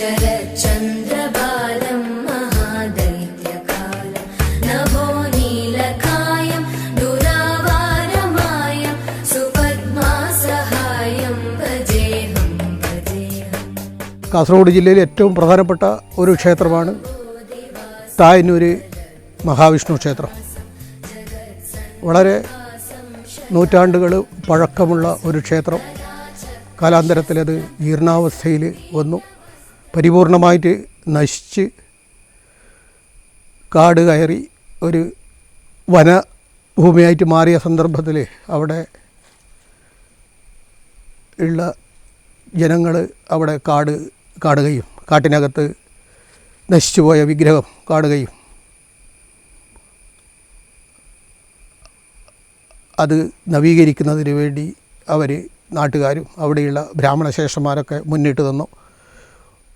ശരചന്ദ്രബാലം മഹാദൈത്യകാലം നഭോ നീലകായം ദുരാവാരമായം സുപദ്മാസഹായം ഭജേഹം ഭജേഹം. കാസർഗോഡ് ജില്ലയിലെ ഏറ്റവും പ്രധാനപ്പെട്ട ഒരു ക്ഷേത്രമാണ് തായന്നൂർ മഹാവിഷ്ണു ക്ഷേത്രം. വളരെ നൂറ്റാണ്ടുകൾ പഴക്കമുള്ള ഒരു ക്ഷേത്രം. കാലാന്തരത്തിലത് ജീർണാവസ്ഥയിൽ വന്നു, പരിപൂർണമായിട്ട് നശിച്ച് കാട് കയറി ഒരു വനഭൂമിയായിട്ട് മാറിയ സന്ദർഭത്തിൽ അവിടെ ഉള്ള ജനങ്ങൾ അവിടെ കാണുകയും കാട്ടിനകത്ത് നശിച്ചുപോയ വിഗ്രഹം കാണുകയും അത് നവീകരിക്കുന്നതിന് വേണ്ടി നാട്ടുകാരും അവിടെയുള്ള ബ്രാഹ്മണശേഷന്മാരൊക്കെ മുന്നിട്ട് നിന്നു.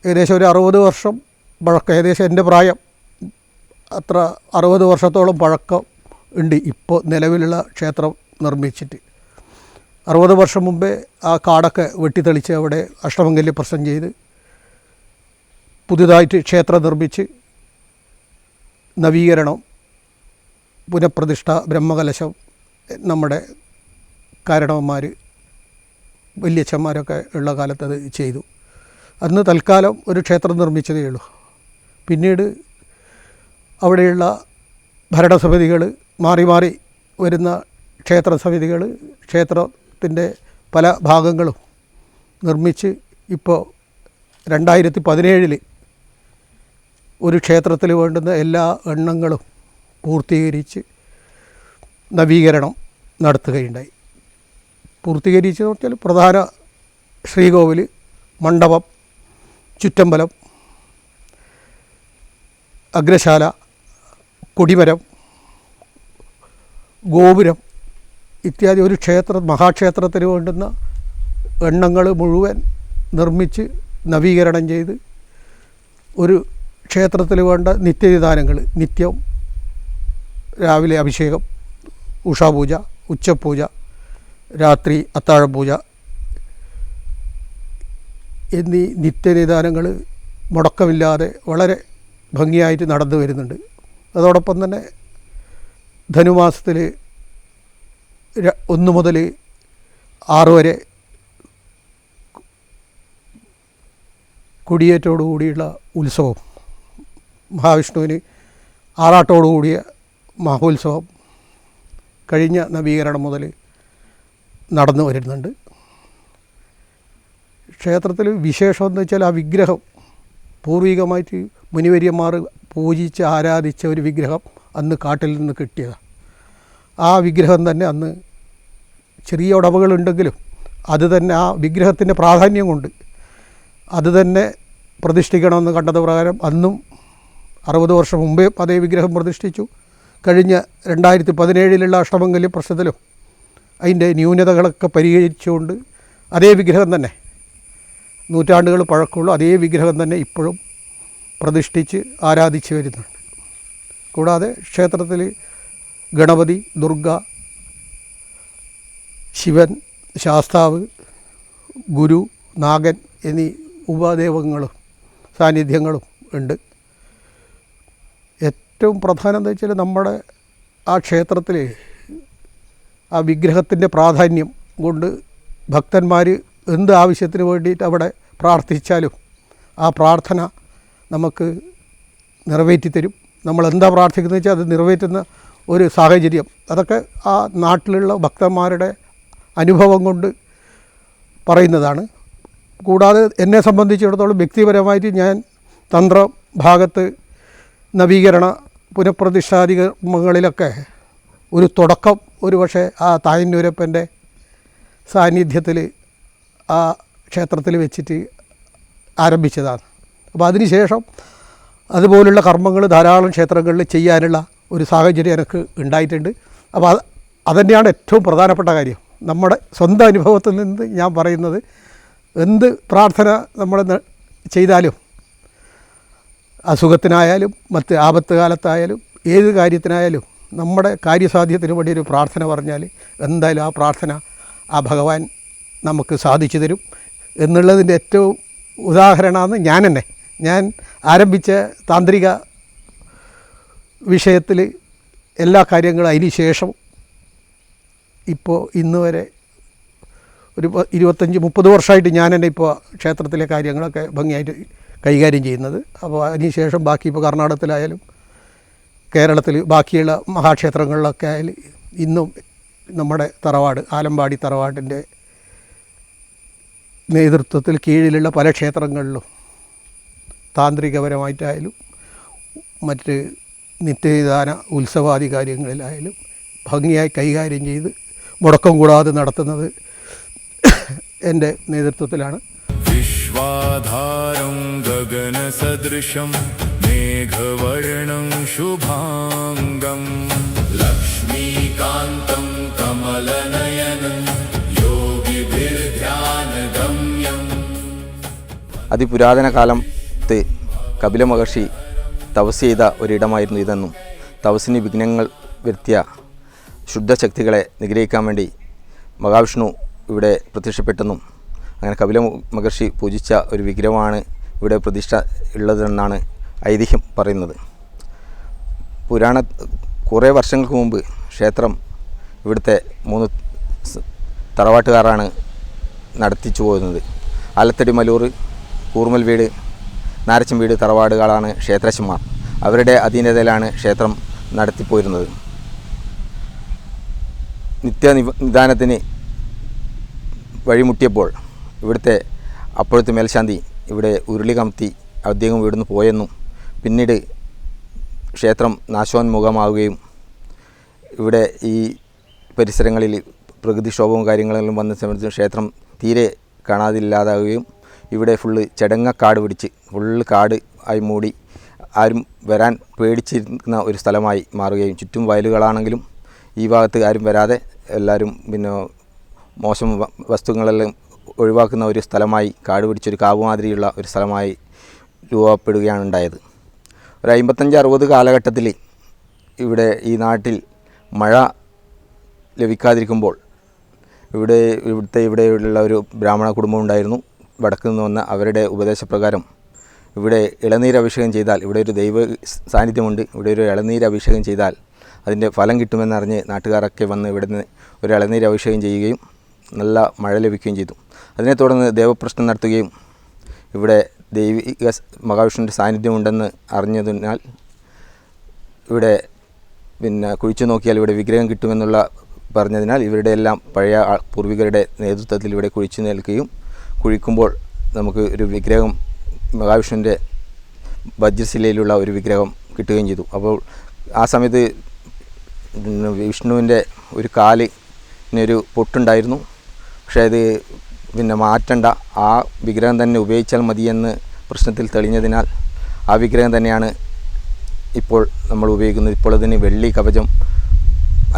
ഏകദേശം ഒരു 60 വർഷം പഴക്കം, ഏകദേശം എൻ്റെ പ്രായം അത്ര 60 വർഷത്തോളം പഴക്കം ഉണ്ട് ഇപ്പോൾ നിലവിലുള്ള ക്ഷേത്രം നിർമ്മിച്ചിട്ട്. 60 വർഷം മുമ്പേ ആ കാടൊക്കെ വെട്ടിത്തെളിച്ച് അവിടെ അഷ്ടമംഗല്യ പ്രശ്നം ചെയ്ത് പുതുതായിട്ട് ക്ഷേത്രം നിർമ്മിച്ച് നവീകരണം, പുനഃപ്രതിഷ്ഠ, ബ്രഹ്മകലശം നമ്മുടെ കാരണവന്മാർ വല്യച്ഛന്മാരൊക്കെ ഉള്ള കാലത്തത് ചെയ്തു. അന്ന് തൽക്കാലം ഒരു ക്ഷേത്രം നിർമ്മിച്ചതേ ഉള്ളൂ. പിന്നീട് അവിടെയുള്ള ഭരണസമിതികൾ മാറി മാറി വരുന്ന ക്ഷേത്രസമിതികൾ ക്ഷേത്രത്തിൻ്റെ പല ഭാഗങ്ങളും നിർമ്മിച്ച് ഇപ്പോൾ 2017 ഒരു ക്ഷേത്രത്തിൽ വേണ്ടുന്ന എല്ലാ എണ്ണങ്ങളും പൂർത്തീകരിച്ച് നവീകരണം നടത്തുകയുണ്ടായി. പൂർത്തീകരിച്ചെന്ന് വെച്ചാൽ പ്രധാന ശ്രീകോവിൽ, മണ്ഡപം, ചുറ്റമ്പലം, അഗ്രശാല, കൊടിമരം, ഗോപുരം ഇത്യാദി ഒരു മഹാക്ഷേത്രത്തിന് വേണ്ടുന്ന എണ്ണങ്ങൾ മുഴുവൻ നിർമ്മിച്ച് നവീകരണം ചെയ്ത് ഒരു ക്ഷേത്രത്തിൽ വേണ്ട നിത്യവിധാനങ്ങൾ, നിത്യം രാവിലെ അഭിഷേകം, ഉഷാപൂജ, ഉച്ചപൂജ, രാത്രി അത്താഴപൂജ എന്നീ നിത്യനിദാനങ്ങൾ മുടക്കമില്ലാതെ വളരെ ഭംഗിയായിട്ട് നടന്നു വരുന്നുണ്ട്. അതോടൊപ്പം തന്നെ ധനുമാസത്തിൽ 1 മുതൽ 6 വരെ കൊടിയേറ്റോടുകൂടിയുള്ള ഉത്സവം, മഹാവിഷ്ണുവിന് ആറാട്ടോടുകൂടിയ മഹോത്സവം കഴിഞ്ഞ നവീകരണം മുതൽ നടന്നു വരുന്നുണ്ട്. ക്ഷേത്രത്തിൽ വിശേഷം എന്ന് വെച്ചാൽ ആ വിഗ്രഹം പൂർവികമായിട്ട് മുനിവര്യന്മാർ പൂജിച്ച് ആരാധിച്ച ഒരു വിഗ്രഹം അന്ന് കാട്ടിൽ നിന്ന് കിട്ടിയതാണ്. ആ വിഗ്രഹം തന്നെ അന്ന് ചെറിയ ഉടവുകളുണ്ടെങ്കിലും അത് തന്നെ ആ വിഗ്രഹത്തിൻ്റെ പ്രാധാന്യം കൊണ്ട് അത് തന്നെ പ്രതിഷ്ഠിക്കണമെന്ന് കണ്ടത് പ്രകാരം അന്നും 60 വർഷം മുമ്പേ അതേ വിഗ്രഹം പ്രതിഷ്ഠിച്ചു. കഴിഞ്ഞ 2017 അഷ്ടമംഗല്യ പ്രശ്നത്തിലും അതിൻ്റെ ന്യൂനതകളൊക്കെ പരിഹരിച്ചുകൊണ്ട് അതേ വിഗ്രഹം തന്നെ, നൂറ്റാണ്ടുകൾ പഴക്കമുള്ള അതേ വിഗ്രഹം തന്നെ ഇപ്പോഴും പ്രതിഷ്ഠിച്ച് ആരാധിച്ചു വരുന്നുണ്ട്. കൂടാതെ ക്ഷേത്രത്തിൽ ഗണപതി, ദുർഗ, ശിവൻ, ശാസ്താവ്, ഗുരു, നാഗൻ എന്നീ ഉപദേവങ്ങളും സാന്നിധ്യങ്ങളും ഉണ്ട്. ഏറ്റവും പ്രധാനം എന്താ വെച്ചാൽ നമ്മുടെ ആ ക്ഷേത്രത്തിൽ ആ വിഗ്രഹത്തിൻ്റെ പ്രാധാന്യം കൊണ്ട് ഭക്തന്മാർ എന്ത് ആവശ്യത്തിന് വേണ്ടിയിട്ട് അവിടെ പ്രാർത്ഥിച്ചാലും ആ പ്രാർത്ഥന നമുക്ക് നിറവേറ്റി തരും. നമ്മളെന്താ പ്രാർത്ഥിക്കുന്നത് വെച്ചാൽ അത് നിറവേറ്റുന്ന ഒരു സാഹചര്യം, അതൊക്കെ ആ നാട്ടിലുള്ള ഭക്തന്മാരുടെ അനുഭവം കൊണ്ട് പറയുന്നതാണ്. കൂടാതെ എന്നെ സംബന്ധിച്ചിടത്തോളം വ്യക്തിപരമായിട്ട് ഞാൻ തന്ത്രഭാഗത്ത് നവീകരണ പുനഃപ്രതിഷ്ഠാദി കർമ്മങ്ങളിലൊക്കെ ഒരു തുടക്കം പക്ഷേ ആ തായന്നൂരപ്പൻ്റെ സാന്നിധ്യത്തിൽ ആ ക്ഷേത്രത്തിൽ വെച്ചിട്ട് ആരംഭിച്ചതാണ്. അപ്പോൾ അതിനുശേഷം അതുപോലുള്ള കർമ്മങ്ങൾ ധാരാളം ക്ഷേത്രങ്ങളിൽ ചെയ്യാനുള്ള ഒരു സാഹചര്യം എനിക്ക് ഉണ്ടായിട്ടുണ്ട്. അപ്പോൾ അതുതന്നെയാണ് ഏറ്റവും പ്രധാനപ്പെട്ട കാര്യം. നമ്മുടെ സ്വന്തം അനുഭവത്തിൽ നിന്ന് ഞാൻ പറയുന്നത്, എന്ത് പ്രാർത്ഥന നമ്മൾ ചെയ്താലും, അസുഖത്തിനായാലും മറ്റ് ആപത്ത് കാലത്തായാലും ഏത് കാര്യത്തിനായാലും നമ്മുടെ കാര്യസാധ്യത്തിന് വേണ്ടി ഒരു പ്രാർത്ഥന പറഞ്ഞാൽ എന്തായാലും ആ പ്രാർത്ഥന ആ ഭഗവാൻ നമുക്ക് സാധിച്ചു തരും എന്നുള്ളതിൻ്റെ ഏറ്റവും ഉദാഹരണമാണ് ഞാൻ തന്നെ ഞാൻ ആരംഭിച്ച താന്ത്രിക വിഷയത്തിൽ എല്ലാ കാര്യങ്ങളും അതിന് ശേഷം ഇപ്പോൾ ഇന്ന് വരെ ഒരു 25-30 വർഷമായിട്ട് ഞാൻ തന്നെ ഇപ്പോൾ ക്ഷേത്രത്തിലെ കാര്യങ്ങളൊക്കെ ഭംഗിയായിട്ട് കൈകാര്യം ചെയ്യുന്നത്. അപ്പോൾ അതിന് ശേഷം ബാക്കി ഇപ്പോൾ കർണാടകത്തിലായാലും കേരളത്തിൽ ബാക്കിയുള്ള മഹാക്ഷേത്രങ്ങളിലൊക്കെ ആയാലും ഇന്നും നമ്മുടെ തറവാട് ആലമ്പാടി തറവാടിൻ്റെ നേതൃത്വത്തിൽ കീഴിലുള്ള പല ക്ഷേത്രങ്ങളിലും താന്ത്രികപരമായിട്ടായാലും മറ്റ് നിത്യനിദാന ഉത്സവാദി കാര്യങ്ങളിലായാലും ഭംഗിയായി കൈകാര്യം ചെയ്ത് മുടക്കം കൂടാതെ നടത്തുന്നത് എൻ്റെ നേതൃത്വത്തിലാണ്. വിശ്വാധാരം ഗഗനസദൃശം മേഘവർണം ശുഭാംഗം ലക്ഷ്മീകാന്തം കമലനയനം യോഗിഭിർധ്യാനഗമ്യം. അതിപുരാതന കാലത്ത് കപില മഹർഷി തപസ് ചെയ്ത ഒരിടമായിരുന്നു ഇതെന്നും തപസ്സിന് വിഘ്നങ്ങൾ വരുത്തിയ ശുദ്ധശക്തികളെ നിഗ്രഹിക്കാൻ വേണ്ടി മഹാവിഷ്ണു ഇവിടെ പ്രത്യക്ഷപ്പെട്ടെന്നും അങ്ങനെ കപില മഹർഷി പൂജിച്ച ഒരു വിഗ്രഹമാണ് ഇവിടെ പ്രതിഷ്ഠ ഉള്ളതെന്നാണ് ഐതിഹ്യം പറയുന്നത്. കുറേ വർഷങ്ങൾക്ക് മുമ്പ് ക്ഷേത്രം ഇവിടുത്തെ 3 തറവാട്ടുകാരാണ് നടത്തിച്ചു പോകുന്നത്. ആലത്തടി മലൂർ, കൂർമൽ വീട്, നാരച്ചൻ വീട് തറവാടുകളാണ് ക്ഷേത്രശന്മാർ. അവരുടെ അധീനതയിലാണ് ക്ഷേത്രം നടത്തിപ്പോയിരുന്നത്. നിത്യനിദാനത്തിന് വഴിമുട്ടിയപ്പോൾ ഇവിടുത്തെ അപ്പോഴത്തെ മേൽശാന്തി ഇവിടെ ഉരുളി കമത്തി അദ്ദേഹം ഇവിടുന്ന് പോയെന്നും പിന്നീട് ക്ഷേത്രം നാശോന്മുഖമാവുകയും ഇവിടെ ഈ പരിസരങ്ങളിൽ പ്രകൃതിക്ഷോഭവും കാര്യങ്ങളെല്ലാം വന്ന സമയത്ത് ക്ഷേത്രം തീരെ കാണാതില്ലാതാവുകയും ഇവിടെ ഫുള്ള് ചെടങ്ങക്കാട് പിടിച്ച് ഫുള്ള് കാട് ആയി മൂടി ആരും വരാൻ പേടിച്ചിരിക്കുന്ന ഒരു സ്ഥലമായി മാറുകയും ചുറ്റും വയലുകളാണെങ്കിലും ഈ ഭാഗത്ത് ആരും വരാതെ എല്ലാവരും പിന്നെ മോശം വസ്തുക്കളെല്ലാം ഒഴിവാക്കുന്ന ഒരു സ്ഥലമായി കാട് പിടിച്ചൊരു കാവ് മാതിരിയുള്ള ഒരു സ്ഥലമായി രൂപപ്പെടുകയാണ് ഉണ്ടായത്. ഒരു 55-60 കാലഘട്ടത്തിൽ ഇവിടെ ഈ നാട്ടിൽ മഴ ലഭിക്കാതിരിക്കുമ്പോൾ ഇവിടെയുള്ള ഒരു ബ്രാഹ്മണ കുടുംബം ഉണ്ടായിരുന്നു. വടക്ക് നിന്ന് വന്ന അവരുടെ ഉപദേശപ്രകാരം ഇവിടെ ഇളനീര് അഭിഷേകം ചെയ്താൽ, ഇവിടെ ഒരു ദൈവ സാന്നിധ്യമുണ്ട്, ഇവിടെ ഒരു ഇളനീര് അഭിഷേകം ചെയ്താൽ അതിൻ്റെ ഫലം കിട്ടുമെന്നറിഞ്ഞ് നാട്ടുകാരൊക്കെ വന്ന് ഇവിടുന്ന് ഒരു ഇളനീര് അഭിഷേകം ചെയ്യുകയും നല്ല മഴ ലഭിക്കുകയും ചെയ്തു. അതിനെ തുടർന്ന് ദേവപ്രശ്നം നടത്തുകയും ഇവിടെ ദൈവിക മഹാവിഷ്ണുവിൻ്റെ സാന്നിധ്യമുണ്ടെന്ന് അറിഞ്ഞതിനാൽ ഇവിടെ പിന്നെ കുഴിച്ചു നോക്കിയാൽ ഇവിടെ വിഗ്രഹം കിട്ടുമെന്നുള്ള പറഞ്ഞതിനാൽ ഇവരുടെ എല്ലാം പഴയ പൂർവികരുടെ നേതൃത്വത്തിൽ ഇവിടെ കുഴിച്ചു നിൽക്കുകയും കുഴിക്കുമ്പോൾ നമുക്ക് ഒരു വിഗ്രഹം മഹാവിഷ്ണുവിൻ്റെ വജ്രശിലയിലുള്ള ഒരു വിഗ്രഹം കിട്ടുകയും ചെയ്തു. അപ്പോൾ ആ സമയത്ത് വിഷ്ണുവിൻ്റെ ഒരു കാലിനൊരു പൊട്ടുണ്ടായിരുന്നു. പക്ഷേ അത് പിന്നെ മാറ്റണ്ട, ആ വിഗ്രഹം തന്നെ ഉപയോഗിച്ചാൽ മതിയെന്ന് പ്രശ്നത്തിൽ തെളിഞ്ഞതിനാൽ ആ വിഗ്രഹം തന്നെയാണ് ഇപ്പോൾ നമ്മൾ ഉപയോഗിക്കുന്നത്. ഇപ്പോൾ അതിന് വെള്ളി കവചം,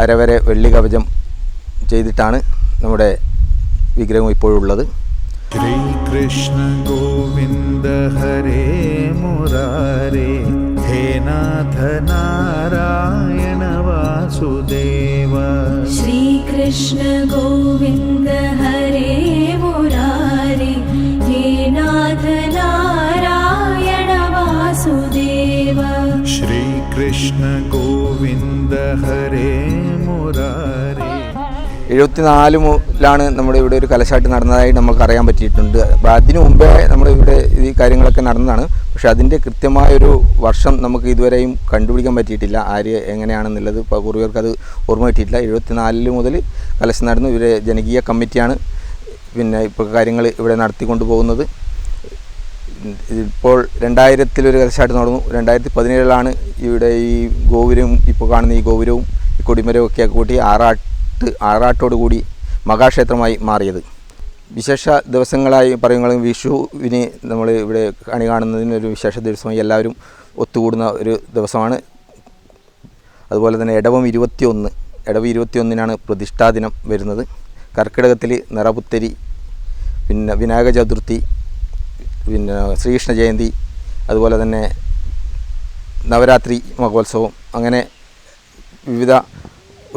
അരവരെ വെള്ളി കവചം ചെയ്തിട്ടാണ് നമ്മുടെ വിഗ്രഹം ഇപ്പോഴുള്ളത്. ശ്രീകൃഷ്ണ ഗോവിന്ദ ഹരേ മുരാരേ ഹേ നാഥ നാരായണ വാസുദേവ. ശ്രീകൃഷ്ണ ഗോവിന്ദ ഹരേ മുരാരേ ഹേ നാഥ നാരായണ വാസുദേവ. ശ്രീകൃഷ്ണ ഗോവിന്ദ ഹരേ മുരാരേ. 74-ലാണ് നമ്മുടെ ഇവിടെ ഒരു കലശാട്ട് നടന്നതായി നമുക്ക് അറിയാൻ പറ്റിയിട്ടുണ്ട്. അതിനു മുമ്പേ നമ്മുടെ ഇവിടെ ഈ കാര്യങ്ങളൊക്കെ നടന്നതാണ്. പക്ഷേ അതിൻ്റെ കൃത്യമായൊരു വർഷം നമുക്ക് ഇതുവരെയും കണ്ടുപിടിക്കാൻ പറ്റിയിട്ടില്ല, ആര് എങ്ങനെയാണെന്നുള്ളത്. പൂർവികർക്ക് അത് ഓർമ്മ കിട്ടിയിട്ടില്ല. 74 മുതൽ കലശം നടന്നു. ഇവരെ ജനകീയ കമ്മിറ്റിയാണ് പിന്നെ ഇപ്പോൾ കാര്യങ്ങൾ ഇവിടെ നടത്തിക്കൊണ്ടു പോകുന്നത്. ഇപ്പോൾ 2000-ൽ ഒരു കലശാട്ട് നടന്നു. 2017-ലാണ് ഇവിടെ ഈ ഗോപുരവും ഇപ്പോൾ കാണുന്ന ഈ ഗോപുരവും ഈ കൊടിമരവും ഒക്കെ കൂട്ടി ആറാട്ടോടുകൂടി മഹാക്ഷേത്രമായി മാറിയത്. വിശേഷ ദിവസങ്ങളായി പറയുകയാണെങ്കിൽ വിഷുവിന് നമ്മൾ ഇവിടെ കണി കാണുന്നതിനൊരു വിശേഷ ദിവസമായി എല്ലാവരും ഒത്തുകൂടുന്ന ഒരു ദിവസമാണ്. അതുപോലെ തന്നെ ഇടവം 21-നാണ് പ്രതിഷ്ഠാദിനം വരുന്നത്. കർക്കിടകത്തിൽ നിറപുത്തരി, പിന്നെ വിനായക ചതുർത്ഥി, പിന്നെ ശ്രീകൃഷ്ണ ജയന്തി, അതുപോലെ തന്നെ നവരാത്രി മഹോത്സവം, അങ്ങനെ വിവിധ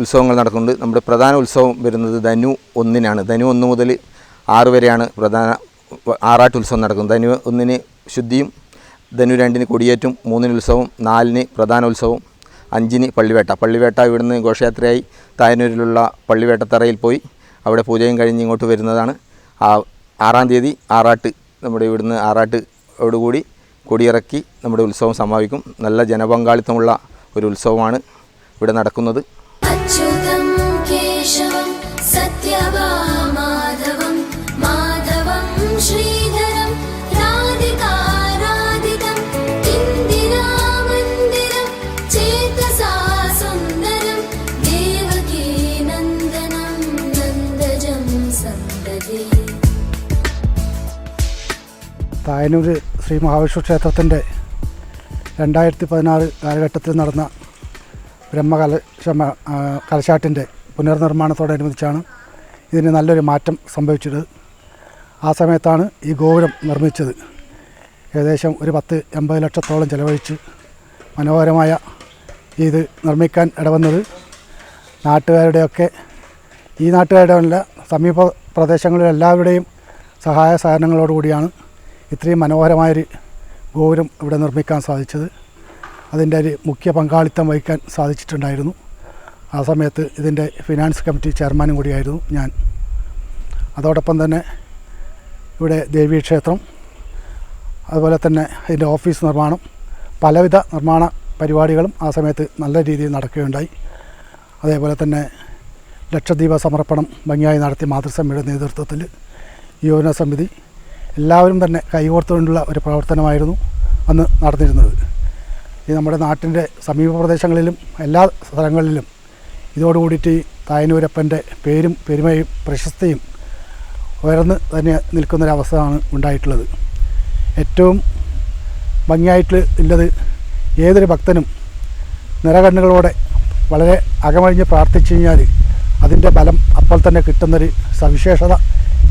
ഉത്സവങ്ങൾ നടക്കുന്നുണ്ട്. നമ്മുടെ പ്രധാന ഉത്സവം വരുന്നത് ധനു 1-നാണ്. ധനു 1 മുതൽ 6 വരെയാണ് പ്രധാന ആറാട്ട് ഉത്സവം നടക്കുന്നത്. ധനു 1-ന് ശുദ്ധിയും ധനു 2-ന് കൊടിയേറ്റും, 3-ന് ഉത്സവം, 4-ന് പ്രധാന ഉത്സവം, 5-ന് പള്ളിവേട്ട ഇവിടുന്ന് ഘോഷയാത്രയായി തായനൂരിലുള്ള പള്ളിവേട്ടത്തറയിൽ പോയി അവിടെ പൂജയും കഴിഞ്ഞ് ഇങ്ങോട്ട് വരുന്നതാണ്. 6-ാം തീയതി ആറാട്ട്, നമ്മുടെ ഇവിടുന്ന് ആറാട്ടോടുകൂടി കൊടിയിറക്കി നമ്മുടെ ഉത്സവം സമാപിക്കും. നല്ല ജനപങ്കാളിത്തമുള്ള ഒരു ഉത്സവമാണ് ഇവിടെ നടക്കുന്നത്. അച്യുതം കേശവം സത്യഭാമാധവം മാധവം ശ്രീധരം രാധികാരാധിതം ഇന്ദിരാമന്ദിരം ചേതസാ സുന്ദരം ദേവകീ നന്ദനം നന്ദജം സന്തതേ. തായനൂർ ശ്രീ മഹാവിഷ്ണു ക്ഷേത്രത്തിൻ്റെ 2016 കാലഘട്ടത്തിൽ നടന്ന കലശാട്ടിൻ്റെ പുനർനിർമ്മാണത്തോടനുബന്ധിച്ചാണ് ഇതിന് നല്ലൊരു മാറ്റം സംഭവിച്ചത്. ആ സമയത്താണ് ഈ ഗോപുരം നിർമ്മിച്ചത്. ഏകദേശം ഒരു 10-80 ലക്ഷത്തോളം ചിലവഴിച്ച് മനോഹരമായ ഇത് നിർമ്മിക്കാൻ ഇടവന്നത് നാട്ടുകാരുടെയൊക്കെ, ഈ നാട്ടുകാരുടെ അല്ല, സമീപ പ്രദേശങ്ങളിലെ എല്ലാവരുടെയും സഹായ സഹകരണങ്ങളോടുകൂടിയാണ് ഇത്രയും മനോഹരമായൊരു ഗോപുരം ഇവിടെ നിർമ്മിക്കാൻ സാധിച്ചത്. അതിൻ്റെ ഒരു മുഖ്യ പങ്കാളിത്തം വഹിക്കാൻ സാധിച്ചിട്ടുണ്ടായിരുന്നു. ആ സമയത്ത് ഇതിൻ്റെ ഫിനാൻസ് കമ്മിറ്റി ചെയർമാനും കൂടിയായിരുന്നു ഞാൻ. അതോടൊപ്പം തന്നെ ഇവിടെ ദേവീക്ഷേത്രം, അതുപോലെ തന്നെ ഇതിൻ്റെ ഓഫീസ് നിർമ്മാണം, പലവിധ നിർമ്മാണ പരിപാടികളും ആ സമയത്ത് നല്ല രീതിയിൽ നടക്കുകയുണ്ടായി. അതേപോലെ തന്നെ ലക്ഷദ്വീപ സമർപ്പണം ഭംഗിയായി നടത്തി മാതൃസഭയുടെ നേതൃത്വത്തിൽ യുവജന സമിതി എല്ലാവരും തന്നെ കൈകോർത്തുകൊണ്ടുള്ള ഒരു പ്രവർത്തനമായിരുന്നു അന്ന് നടന്നിരുന്നത്. ഈ നമ്മുടെ നാട്ടിൻ്റെ സമീപ പ്രദേശങ്ങളിലും എല്ലാ സ്ഥലങ്ങളിലും ഇതോടുകൂടിയിട്ട് ഈ തായനൂരപ്പൻ്റെ പേരും പെരുമയും പ്രശസ്തിയും ഉയർന്ന് തന്നെ നിൽക്കുന്നൊരവസ്ഥയാണ് ഉണ്ടായിട്ടുള്ളത്. ഏറ്റവും ഭംഗിയായിട്ട് ഉള്ളത് ഏതൊരു ഭക്തനും നിറകണ്ണുകളോടെ വളരെ അകമഴിഞ്ഞ് പ്രാർത്ഥിച്ചു കഴിഞ്ഞാൽ അതിൻ്റെ ബലം അപ്പോൾ തന്നെ കിട്ടുന്നൊരു സവിശേഷത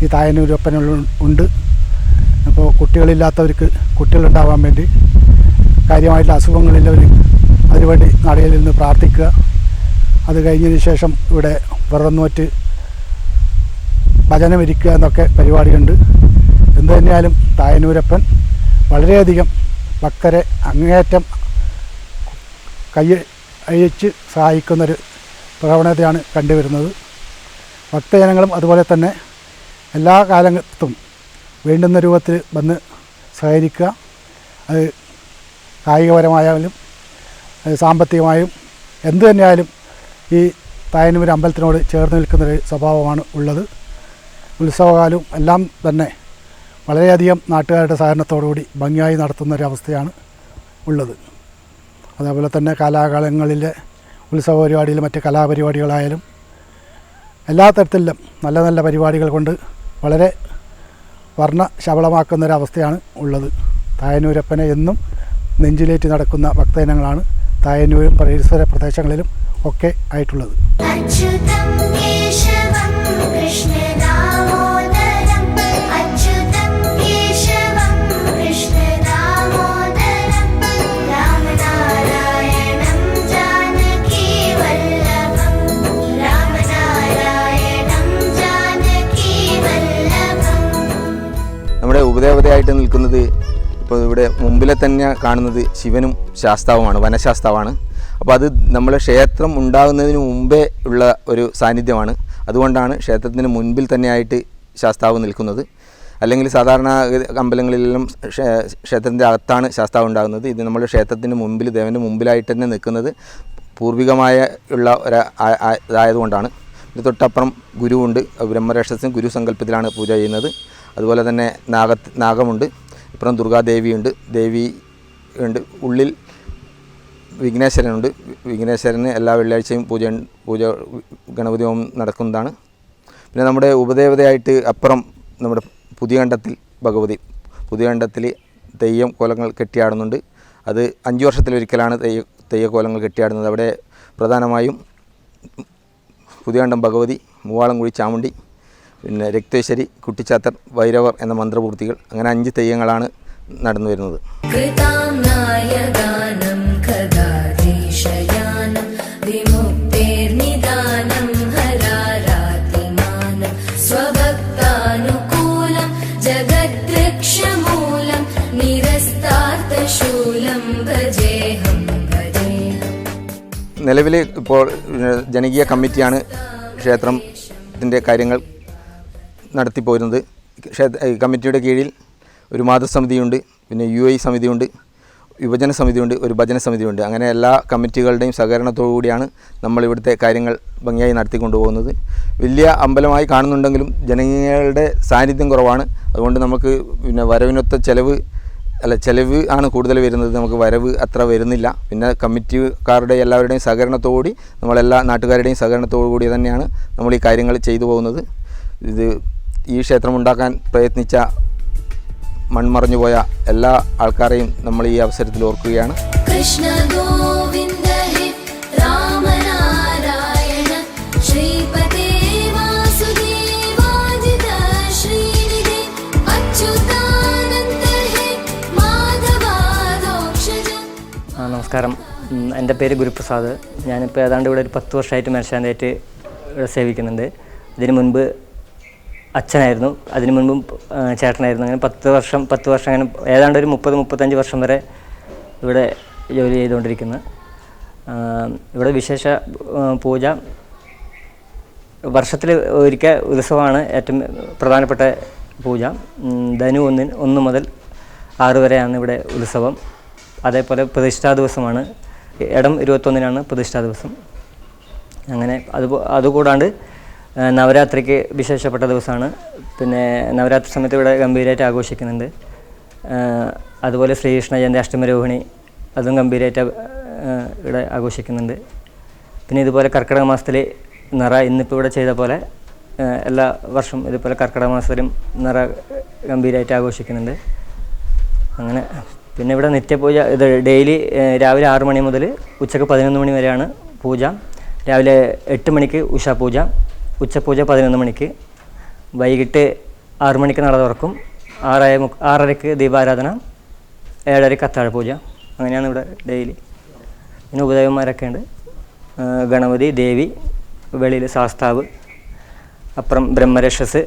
ഈ തായനൂരപ്പനുണ്ട്. അപ്പോൾ കുട്ടികളില്ലാത്തവർക്ക് കുട്ടികളുണ്ടാവാൻ വേണ്ടി, കാര്യമായിട്ടുള്ള അസുഖങ്ങളില്ലവർ അതിനുവേണ്ടി നടയിൽ നിന്ന് പ്രാർത്ഥിക്കുക. അത് കഴിഞ്ഞതിന് ശേഷം ഇവിടെ വ്രതം നോറ്റ് ഭജനമിരിക്കുക എന്നൊക്കെ പരിപാടിയുണ്ട്. എന്തു തന്നെയാലും തായനൂരപ്പൻ വളരെയധികം ഭക്തരെ അങ്ങേയറ്റം അഴിച്ച് സഹായിക്കുന്നൊരു പ്രവണതയാണ് കണ്ടുവരുന്നത്. ഭക്തജനങ്ങളും അതുപോലെ തന്നെ എല്ലാ കാലത്തും വേണ്ടുന്ന രൂപത്തിൽ വന്ന് സഹകരിക്കുക. അത് കായികപരമായാലും സാമ്പത്തികമായും എന്തു തന്നെയായാലും ഈ തായനൂർ അമ്പലത്തിനോട് ചേർന്ന് നിൽക്കുന്നൊരു സ്വഭാവമാണ് ഉള്ളത്. ഉത്സവകാലവും എല്ലാം തന്നെ വളരെയധികം നാട്ടുകാരുടെ സഹകരണത്തോടുകൂടി ഭംഗിയായി നടത്തുന്നൊരവസ്ഥയാണ് ഉള്ളത്. അതേപോലെ തന്നെ കാലാകാലങ്ങളിലെ ഉത്സവ പരിപാടിയിലും മറ്റ് കലാപരിപാടികളായാലും എല്ലാ തരത്തിലും നല്ല നല്ല പരിപാടികൾ കൊണ്ട് വളരെ വർണ്ണശബളമാക്കുന്നൊരവസ്ഥയാണ് ഉള്ളത്. തായനൂരപ്പനെ എന്നും നെഞ്ചിലേറ്റി നടക്കുന്ന ഭക്തജനങ്ങളാണ് തായനൂരും പരിസര പ്രദേശങ്ങളിലും ഒക്കെ ആയിട്ടുള്ളത്. അച്യുതം കേശവം കൃഷ്ണദാമോദരം അച്യുതം കേശവം കൃഷ്ണദാമോദരം രാമനാരായണം ജാനകി വല്ലഭം രാമനാരായണം ജാനകി വല്ലഭം. നമ്മുടെ ഉപദേവതയായിട്ട് നിൽക്കുന്നത് ഇപ്പോൾ ഇവിടെ മുമ്പിലെ തന്നെ കാണുന്നത് ശിവനും ശാസ്താവുമാണ്, വനശാസ്താവാണ്. അപ്പോൾ അത് നമ്മളെ ക്ഷേത്രം ഉണ്ടാകുന്നതിന് മുമ്പേ ഉള്ള ഒരു സാന്നിധ്യമാണ്. അതുകൊണ്ടാണ് ക്ഷേത്രത്തിന് മുൻപിൽ തന്നെയായിട്ട് ശാസ്താവ് നിൽക്കുന്നത്. അല്ലെങ്കിൽ സാധാരണ അമ്പലങ്ങളിലെല്ലാം ക്ഷേത്രത്തിൻ്റെ അകത്താണ് ശാസ്താവ് ഉണ്ടാകുന്നത്. ഇത് നമ്മുടെ ക്ഷേത്രത്തിന് മുമ്പിൽ, ദേവൻ്റെ മുമ്പിലായിട്ട് തന്നെ നിൽക്കുന്നത് പൂർവികമായ ഉള്ള ഇതായതുകൊണ്ടാണ്. ഇത് തൊട്ടപ്പുറം ഗുരുവുണ്ട്. ബ്രഹ്മരക്ഷസിന് ഗുരു സങ്കല്പത്തിലാണ് പൂജ ചെയ്യുന്നത്. അതുപോലെ തന്നെ നാഗമുണ്ട്. ഇപ്പുറം ദുർഗാദേവിയുണ്ട്, ദേവി ഉണ്ട്. ഉള്ളിൽ വിഘ്നേശ്വരനുണ്ട്. വിഘ്നേശ്വരന് എല്ലാ വെള്ളിയാഴ്ചയും പൂജ ഗണപതി ഹോമം നടക്കുന്നതാണ്. പിന്നെ നമ്മുടെ ഉപദേവതയായിട്ട് അപ്പുറം നമ്മുടെ പുതിയകണ്ഠത്തിൽ ഭഗവതി, പുതിയകണ്ഠത്തിൽ തെയ്യം കോലങ്ങൾ കെട്ടിയാടുന്നുണ്ട്. അത് 5 വർഷത്തിലൊരിക്കലാണ് തെയ്യക്കോലങ്ങൾ കെട്ടിയാടുന്നത്. അവിടെ പ്രധാനമായും പുതിയകണ്ഠം ഭഗവതി, മൂവാളംകുഴി ചാമുണ്ടി, പിന്നെ രക്തേശ്വരി, കുട്ടിച്ചാത്തർ, ഭൈരവർ എന്ന മന്ത്രപൂർത്തികൾ, അങ്ങനെ 5 തെയ്യങ്ങളാണ് നടന്നു വരുന്നത്. സ്വഭക്താനുകൂലം ജഗദ്രക്ഷമൂലം നിരസ്താർത്ഥ त्रिशूलं भजेऽहं भजेऽहम् നിലവിൽ ഇപ്പോൾ ജനകീയ കമ്മിറ്റിയാണ് ക്ഷേത്രത്തിൻ്റെ കാര്യങ്ങൾ നടത്തിപ്പോരുന്നത്. കമ്മിറ്റിയുടെ കീഴിൽ ഒരു മാതൃസമിതിയുണ്ട്, പിന്നെ UI സമിതിയുണ്ട്, യുവജന സമിതിയുണ്ട്, ഒരു ഭജന സമിതിയുണ്ട്. അങ്ങനെ എല്ലാ കമ്മിറ്റികളുടെയും സഹകരണത്തോടു കൂടിയാണ് നമ്മൾ ഇവിടുത്തെ കാര്യങ്ങൾ ഭംഗിയായി നടത്തിക്കൊണ്ടുപോകുന്നത്. വലിയ അമ്പലമായി കാണുന്നുണ്ടെങ്കിലും ജനങ്ങളുടെ സാന്നിധ്യം കുറവാണ്. അതുകൊണ്ട് നമുക്ക് പിന്നെ വരവിനൊത്ത ചെലവ് ആണ് കൂടുതൽ വരുന്നത്, നമുക്ക് വരവ് അത്ര വരുന്നില്ല. പിന്നെ കമ്മിറ്റിക്കാരുടെ എല്ലാവരുടെയും സഹകരണത്തോടുകൂടി നമ്മളെല്ലാ നാട്ടുകാരുടെയും സഹകരണത്തോടു കൂടി തന്നെയാണ് നമ്മൾ ഈ കാര്യങ്ങൾ ചെയ്തു പോകുന്നത്. ഈ ക്ഷേത്രം ഉണ്ടാക്കാൻ പ്രയത്നിച്ച മൺമറഞ്ഞു പോയ എല്ലാ ആൾക്കാരെയും നമ്മൾ ഈ അവസരത്തിൽ ഓർക്കുകയാണ്. कृष्ण गोविन्द हे रामनारायण श्रीपते वासुदेवाजित श्रीनिधे अच्युतानन्द हे माधवादोक्षज. നമസ്കാരം, എൻ്റെ പേര് ഗുരുപ്രസാദ്. ഞാനിപ്പോൾ ഏതാണ്ട് ഇവിടെ ഒരു 10 വർഷമായിട്ട് മേൽശാന്തിയായിട്ട് ഇവിടെ സേവിക്കുന്നുണ്ട്. ഇതിന് മുൻപ് അച്ഛനായിരുന്നു, അതിന് മുൻപും ചേട്ടനായിരുന്നു. അങ്ങനെ 10 വർഷം അങ്ങനെ ഏതാണ്ട് ഒരു 30-35 വർഷം വരെ ഇവിടെ ജോലി ചെയ്തുകൊണ്ടിരിക്കുന്നു. ഇവിടെ വിശേഷ പൂജ വർഷത്തിൽ ഒരിക്കൽ ഉത്സവമാണ് ഏറ്റവും പ്രധാനപ്പെട്ട പൂജ. ധനു 1 മുതൽ 6 വരെയാണ് ഇവിടെ ഉത്സവം. അതേപോലെ പ്രതിഷ്ഠാ ദിവസമാണ്, ഇടം 21-നാണ് പ്രതിഷ്ഠാ ദിവസം. അങ്ങനെ അതുകൂടാണ്ട് നവരാത്രിക്ക് വിശേഷപ്പെട്ട ദിവസമാണ്. പിന്നെ നവരാത്രി സമയത്ത് ഇവിടെ ഗംഭീരമായിട്ട് ആഘോഷിക്കുന്നുണ്ട്. അതുപോലെ ശ്രീകൃഷ്ണ ജയന്തി അഷ്ടമിരോഹിണി അതും ഗംഭീരമായിട്ട് ഇവിടെ ആഘോഷിക്കുന്നുണ്ട്. പിന്നെ ഇതുപോലെ കർക്കിടക മാസത്തിൽ നിറ ഇന്നിപ്പോൾ ഇവിടെ ചെയ്ത പോലെ എല്ലാ വർഷവും ഇതുപോലെ കർക്കിടക മാസത്തിലും നിറ ഗംഭീരമായിട്ട് ആഘോഷിക്കുന്നുണ്ട്. അങ്ങനെ പിന്നെ ഇവിടെ നിത്യപൂജ ഇത് ഡെയിലി രാവിലെ 6 മണി മുതൽ ഉച്ചക്ക് 11 മണി വരെയാണ് പൂജ. രാവിലെ 8 മണിക്ക് ഉഷാപൂജ, ഉച്ചപൂജ 11 മണിക്ക്, വൈകിട്ട് 6 മണിക്ക് നട തുറക്കും, 6:30ക്ക് ദീപാരാധന, 7:30ക്ക് അത്താഴ പൂജ. അങ്ങനെയാണ് ഇവിടെ ഡെയിലി. പിന്നെ ഉപദേവന്മാരൊക്കെ ഉണ്ട്. ഗണപതി, ദേവി, വെളിയിൽ ശാസ്താവ്, അപ്പുറം ബ്രഹ്മരക്ഷസ്,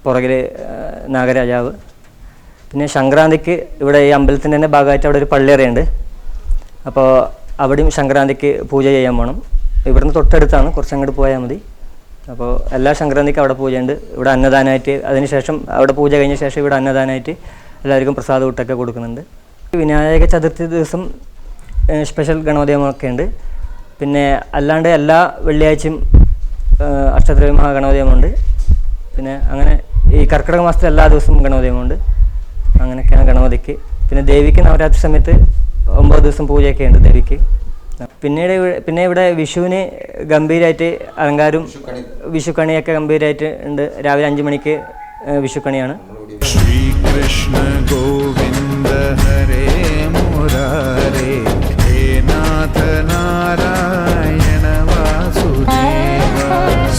പുറകിൽ നാഗരാജാവ്. പിന്നെ സംക്രാന്തിക്ക് ഇവിടെ ഈ അമ്പലത്തിൻ്റെ തന്നെ ഭാഗമായിട്ട് അവിടെ ഒരു പള്ളിയറയുണ്ട്. അപ്പോൾ അവിടെയും സംക്രാന്തിക്ക് പൂജ ചെയ്യാൻ പോകണം. ഇവിടുന്ന് തൊട്ടടുത്താണ്, കുറച്ചങ്ങോട്ട് പോയാൽ മതി. അപ്പോൾ എല്ലാ സംക്രാന്തിക്കും അവിടെ പൂജയുണ്ട്. ഇവിടെ അന്നദാനമായിട്ട്, അതിനുശേഷം അവിടെ പൂജ കഴിഞ്ഞ ശേഷം ഇവിടെ അന്നദാനമായിട്ട് എല്ലാവർക്കും പ്രസാദ ഊട്ടൊക്കെ കൊടുക്കുന്നുണ്ട്. വിനായക ചതുർത്ഥി ദിവസം സ്പെഷ്യൽ ഗണപതിയമൊക്കെ ഉണ്ട്. പിന്നെ അല്ലാണ്ട് എല്ലാ വെള്ളിയാഴ്ചയും അഷ്ടദ്രവ്യ മഹാഗണപതിയമുണ്ട്. പിന്നെ അങ്ങനെ ഈ കർക്കിടക മാസത്തിൽ എല്ലാ ദിവസവും ഗണപതിയമുണ്ട്. അങ്ങനെയൊക്കെയാണ് ഗണപതിക്ക്. പിന്നെ ദേവിക്ക് നവരാത്രി സമയത്ത് 9 ദിവസം പൂജയൊക്കെ ഉണ്ട് ദേവിക്ക്. പിന്നെ ഇവിടെ വിഷുവിന് ഗംഭീരമായിട്ട് അലങ്കാരവും വിഷുക്കണിയൊക്കെ ഗംഭീരമായിട്ട് ഉണ്ട്. രാവിലെ 5 മണിക്ക് വിഷുക്കണിയാണ്. ശ്രീകൃഷ്ണ ഗോവിന്ദ ഹരേ മുരാരേ ഹേ നാഥ നാരായണ വാസുദേവ.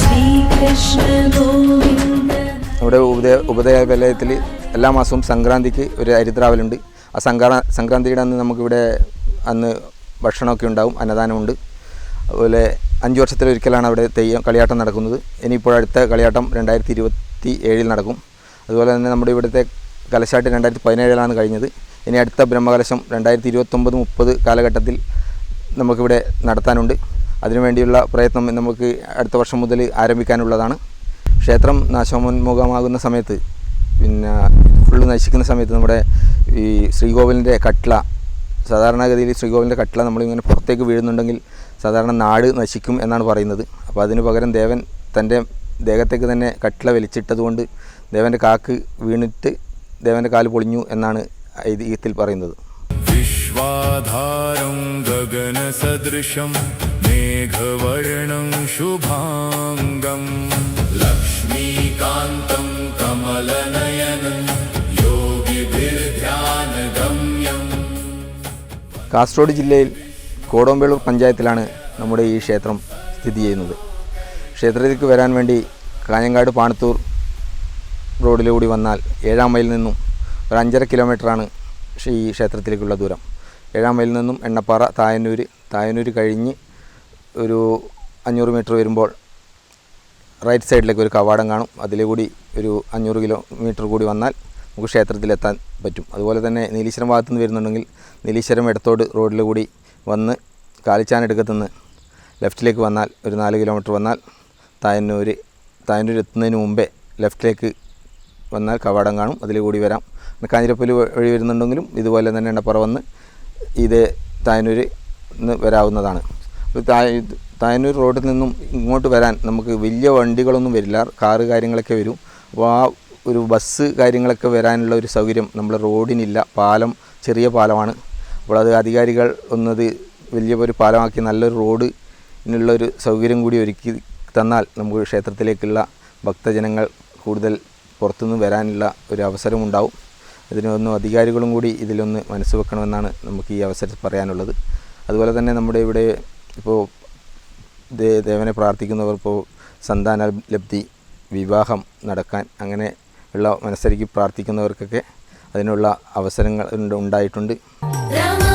ശ്രീകൃഷ്ണ ഗോവിന്ദ. നമ്മുടെ ഉപദേവാലയത്തിൽ എല്ലാ മാസവും സംക്രാന്തിക്ക് ഒരു ഹരിദ്രാവലുണ്ട്. ആ സംക്രാന്തിയുടെ അന്ന് നമുക്കിവിടെ അന്ന് ഭക്ഷണമൊക്കെ ഉണ്ടാവും, അന്നദാനമുണ്ട്. അതുപോലെ 5 വർഷത്തിലൊരിക്കലാണ് അവിടെ കളിയാട്ടം നടക്കുന്നത്. ഇനിയിപ്പോൾ അടുത്ത കളിയാട്ടം 2027 നടക്കും. അതുപോലെ തന്നെ നമ്മുടെ ഇവിടുത്തെ കലശാട്ട് 2017 കഴിഞ്ഞത്. ഇനി അടുത്ത ബ്രഹ്മകലശം 2029-30 കാലഘട്ടത്തിൽ നമുക്കിവിടെ നടത്താനുണ്ട്. അതിനുവേണ്ടിയുള്ള പ്രയത്നം നമുക്ക് അടുത്ത വർഷം മുതൽ ആരംഭിക്കാനുള്ളതാണ്. ക്ഷേത്രം നാശോന്മുഖമാകുന്ന സമയത്ത്, പിന്നെ ഫുള്ള് നശിക്കുന്ന സമയത്ത് നമ്മുടെ ഈ ശ്രീകോവിലിൻ്റെ കട്ട്ള, സാധാരണഗതിയിൽ ശ്രീകോവിലിൻ്റെ കട്ട്ള നമ്മളിങ്ങനെ പുറത്തേക്ക് വീഴുന്നുണ്ടെങ്കിൽ സാധാരണ നാട് നശിക്കും എന്നാണ് പറയുന്നത്. അപ്പോൾ അതിന് പകരം ദേവൻ തൻ്റെ ദേഹത്തേക്ക് തന്നെ കട്ട്ള വലിച്ചിട്ടതുകൊണ്ട് ദേവൻ്റെ കാക്ക് വീണിട്ട് ദേവൻ്റെ കാല് പൊളിഞ്ഞു എന്നാണ് ഐതിഹ്യത്തിൽ പറയുന്നത്. വിശ്വാധാരം ഗഗനസദൃശം മേഘവർണം ശുഭാംഗം ലക്ഷ്മീകാന്തം കമലനയനം യോഗിഭിർധ്യാനഗമ്യം. കാസർഗോഡ് ജില്ലയിൽ കോടമ്പേളൂർ പഞ്ചായത്തിലാണ് നമ്മുടെ ഈ ക്ഷേത്രം സ്ഥിതി ചെയ്യുന്നത്. ക്ഷേത്രത്തിലേക്ക് വരാൻ വേണ്ടി കാഞ്ഞങ്ങാട് പാണത്തൂർ റോഡിലൂടെ വന്നാൽ 7-ാം മൈലിൽ നിന്നും ഒരു 5.5 കിലോമീറ്ററാണ് ഈ ക്ഷേത്രത്തിലേക്കുള്ള ദൂരം. 7-ാം മൈലിൽ നിന്നും എണ്ണപ്പാറ തായന്നൂർ കഴിഞ്ഞ് ഒരു 500 മീറ്റർ വരുമ്പോൾ റൈറ്റ് സൈഡിലേക്ക് ഒരു കവാടം കാണും. അതിലൂടെ ഒരു 500 കിലോമീറ്റർ കൂടി വന്നാൽ നമുക്ക് ക്ഷേത്രത്തിലെത്താൻ പറ്റും. അതുപോലെ തന്നെ നീലീശ്വരം ഭാഗത്തു നിന്ന് വരുന്നുണ്ടെങ്കിൽ നീലീശ്വരം ഇടത്തോട് റോഡിൽ കൂടി വന്ന് കാലിച്ചാനെടുക്കത്തുനിന്ന് ലെഫ്റ്റിലേക്ക് വന്നാൽ ഒരു 4 കിലോമീറ്റർ വന്നാൽ തായന്നൂർ എത്തുന്നതിന് മുമ്പേ ലെഫ്റ്റിലേക്ക് വന്നാൽ കവാടം കാണും. അതിൽ കൂടി വരാം. കാഞ്ഞിരപ്പള്ളി വഴി വരുന്നുണ്ടെങ്കിലും ഇതുപോലെ തന്നെ എണ്ണപ്പുറ വന്ന് ഇത് തായന്നൂർ വരാവുന്നതാണ്. തായന്നൂർ റോഡിൽ നിന്നും ഇങ്ങോട്ട് വരാൻ നമുക്ക് വലിയ വണ്ടികളൊന്നും വരില്ല, കാറ് കാര്യങ്ങളൊക്കെ വരും. അപ്പോൾ ആ ഒരു ബസ് കാര്യങ്ങളൊക്കെ വരാനുള്ള ഒരു സൗകര്യം നമ്മൾ റോഡിനില്ല. പാലം ചെറിയ പാലമാണ്. അപ്പോൾ അത് അധികാരികൾ ഒന്നത് വലിയ ഒരു പാലമാക്കി നല്ലൊരു റോഡിനുള്ളൊരു സൗകര്യം കൂടി ഒരുക്കി തന്നാൽ നമുക്ക് ക്ഷേത്രത്തിലേക്കുള്ള ഭക്തജനങ്ങൾ കൂടുതൽ പുറത്തുനിന്ന് വരാനുള്ള ഒരു അവസരമുണ്ടാവും. ഇതിനൊന്നും അധികാരികളും കൂടി ഇതിലൊന്ന് മനസ്സ് വെക്കണമെന്നാണ് നമുക്ക് ഈ അവസരത്തിൽ പറയാനുള്ളത്. അതുപോലെ തന്നെ നമ്മുടെ ഇവിടെ ഇപ്പോൾ ദേവനെ പ്രാർത്ഥിക്കുന്നവർ ഇപ്പോൾ സന്താന ലബ്ധി, വിവാഹം നടക്കാൻ അങ്ങനെ ഉള്ള മനസ്സരിക്ക് പ്രാർത്ഥിക്കുന്നവർക്കൊക്കെ അതിനുള്ള അവസരങ്ങൾ ഉണ്ടായിട്ടുണ്ട്. രമ